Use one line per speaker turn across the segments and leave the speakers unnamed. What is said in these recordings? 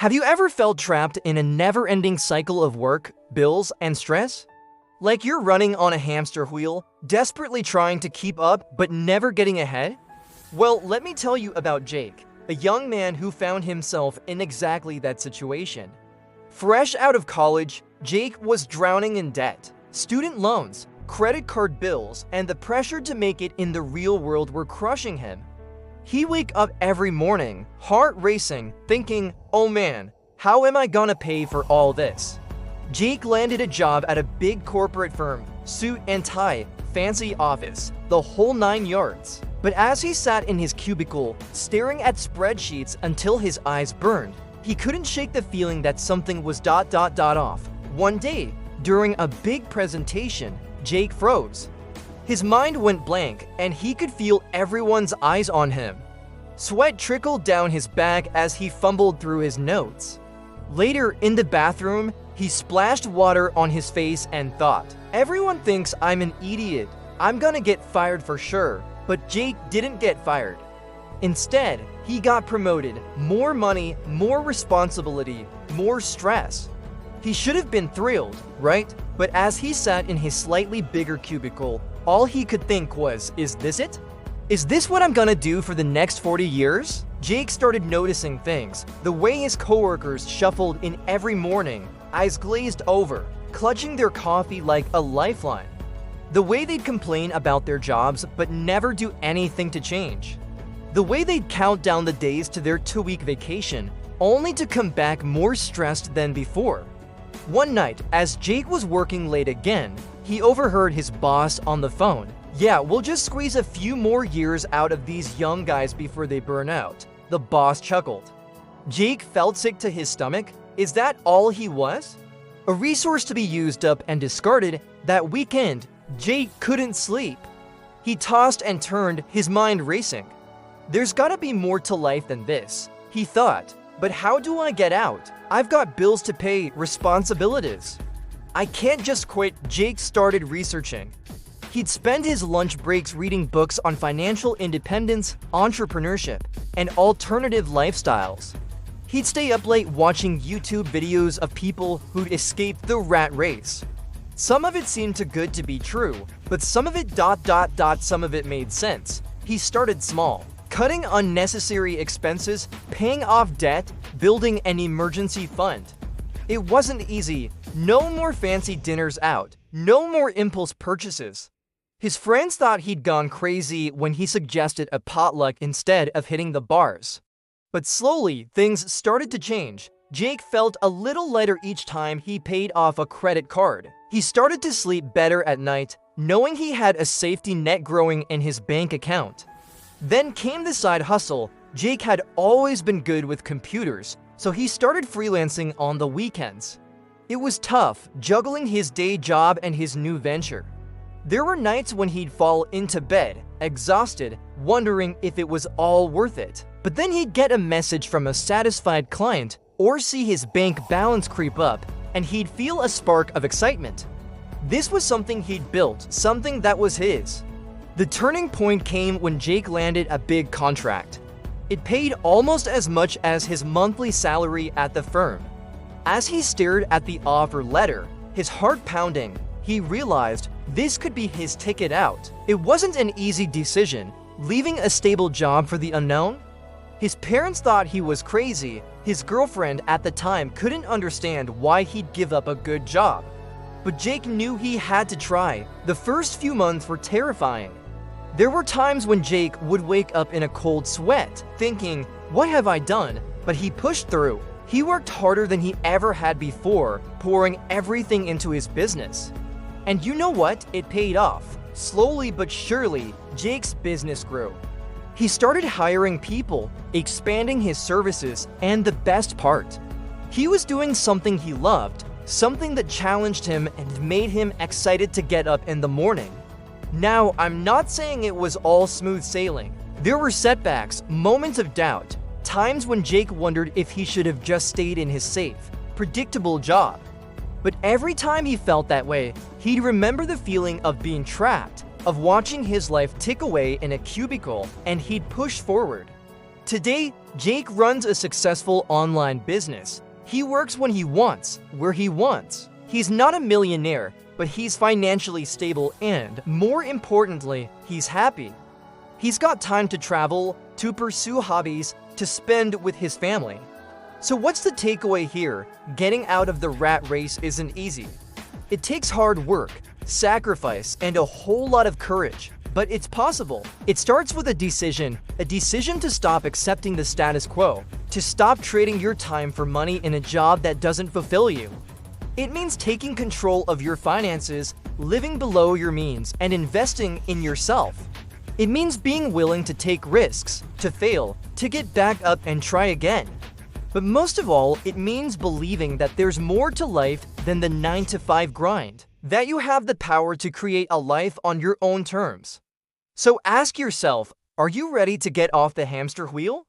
Have you ever felt trapped in a never-ending cycle of work, bills, and stress? Like you're running on a hamster wheel, desperately trying to keep up but never getting ahead? Well, let me tell you about Jake, a young man who found himself in exactly that situation. Fresh out of college, Jake was drowning in debt, student loans, credit card bills, and the pressure to make it in the real world were crushing him. He'd wake up every morning, heart racing, thinking, oh man, how am I gonna pay for all this? Jake landed a job at a big corporate firm, suit and tie, fancy office, the whole 9 yards. But as he sat in his cubicle, staring at spreadsheets until his eyes burned, he couldn't shake the feeling that something was off. One day, during a big presentation, Jake froze. His mind went blank, and he could feel everyone's eyes on him. Sweat trickled down his back as he fumbled through his notes. Later, in the bathroom, he splashed water on his face and thought, everyone thinks I'm an idiot. I'm gonna get fired for sure. But Jake didn't get fired. Instead, he got promoted, more money, more responsibility, more stress. He should have been thrilled, right? But as he sat in his slightly bigger cubicle, all he could think was, is this it? Is this what I'm gonna do for the next 40 years? Jake started noticing things. The way his coworkers shuffled in every morning, eyes glazed over, clutching their coffee like a lifeline. The way they'd complain about their jobs but never do anything to change. The way they'd count down the days to their 2-week vacation, only to come back more stressed than before. One night, as Jake was working late again, he overheard his boss on the phone. Yeah, we'll just squeeze a few more years out of these young guys before they burn out. The boss chuckled. Jake felt sick to his stomach. Is that all he was? A resource to be used up and discarded. That weekend, Jake couldn't sleep. He tossed and turned, his mind racing. There's gotta be more to life than this, he thought. But how do I get out? I've got bills to pay, responsibilities. I can't just quit. Jake started researching. He'd spend his lunch breaks reading books on financial independence, entrepreneurship, and alternative lifestyles. He'd stay up late watching YouTube videos of people who'd escaped the rat race. Some of it seemed too good to be true, but some of it some of it made sense. He started small, cutting unnecessary expenses, paying off debt, building an emergency fund. It wasn't easy. No more fancy dinners out, no more impulse purchases. His friends thought he'd gone crazy when he suggested a potluck instead of hitting the bars. But slowly, things started to change. Jake felt a little lighter each time he paid off a credit card. He started to sleep better at night, knowing he had a safety net growing in his bank account. Then came the side hustle. Jake had always been good with computers, so he started freelancing on the weekends. It was tough, juggling his day job and his new venture. There were nights when he'd fall into bed, exhausted, wondering if it was all worth it. But then he'd get a message from a satisfied client or see his bank balance creep up, and he'd feel a spark of excitement. This was something he'd built, something that was his. The turning point came when Jake landed a big contract. It paid almost as much as his monthly salary at the firm. As he stared at the offer letter, his heart pounding, he realized this could be his ticket out. It wasn't an easy decision, leaving a stable job for the unknown. His parents thought he was crazy. His girlfriend at the time couldn't understand why he'd give up a good job. But Jake knew he had to try. The first few months were terrifying. There were times when Jake would wake up in a cold sweat, thinking, what have I done? But he pushed through. He worked harder than he ever had before, pouring everything into his business. And you know what? It paid off. Slowly but surely, Jake's business grew. He started hiring people, expanding his services, and the best part, he was doing something he loved, something that challenged him and made him excited to get up in the morning. Now, I'm not saying it was all smooth sailing. There were setbacks, moments of doubt, times when Jake wondered if he should have just stayed in his safe, predictable job. But every time he felt that way, he'd remember the feeling of being trapped, of watching his life tick away in a cubicle, and he'd push forward. Today, Jake runs a successful online business. He works when he wants, where he wants. He's not a millionaire, but he's financially stable and, more importantly, he's happy. He's got time to travel, to pursue hobbies, to spend with his family. So what's the takeaway here? Getting out of the rat race isn't easy. It takes hard work, sacrifice, and a whole lot of courage. But it's possible. It starts with a decision to stop accepting the status quo, to stop trading your time for money in a job that doesn't fulfill you. It means taking control of your finances, living below your means, and investing in yourself. It means being willing to take risks, to fail, to get back up and try again. But most of all, it means believing that there's more to life than the 9-to-5 grind, that you have the power to create a life on your own terms. So ask yourself, are you ready to get off the hamster wheel?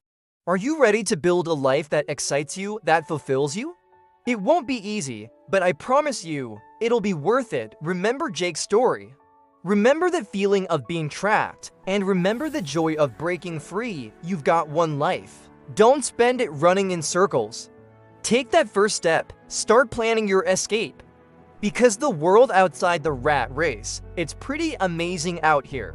Are you ready to build a life that excites you, that fulfills you? It won't be easy, but I promise you, it'll be worth it. Remember Jake's story. Remember the feeling of being trapped, and remember the joy of breaking free. You've got one life. Don't spend it running in circles. Take that first step. Start planning your escape. Because the world outside the rat race, it's pretty amazing out here.